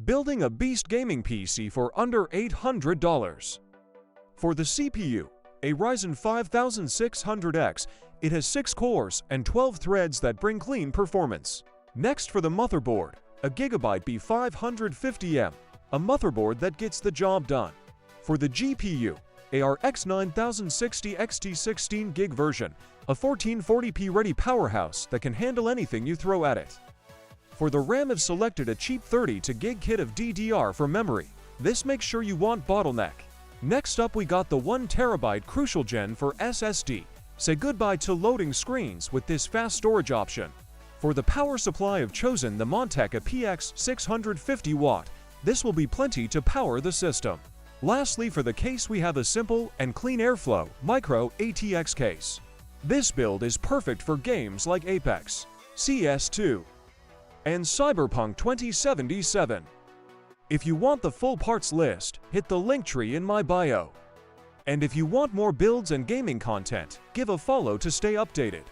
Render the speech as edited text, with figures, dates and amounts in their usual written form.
Building a beast gaming PC for under $800. For the CPU, a Ryzen 5600X, it has 6 cores and 12 threads that bring clean performance. Next for the motherboard, a Gigabyte B550M, a motherboard that gets the job done. For the GPU, a RX 9060 XT 16GB version, a 1440p ready powerhouse that can handle anything you throw at it. For the RAM, I've selected a cheap 32GB kit of DDR for memory. This makes sure you won't bottleneck. Next up we got the 1TB Crucial Gen for SSD. Say goodbye to loading screens with this fast storage option. For the power supply, I've chosen the Montech PX 650W. This will be plenty to power the system. Lastly, for the case, we have a simple and clean airflow micro ATX case. This build is perfect for games like Apex, CS2, and Cyberpunk 2077. If you want the full parts list, hit the link tree in my bio. And if you want more builds and gaming content, give a follow to stay updated.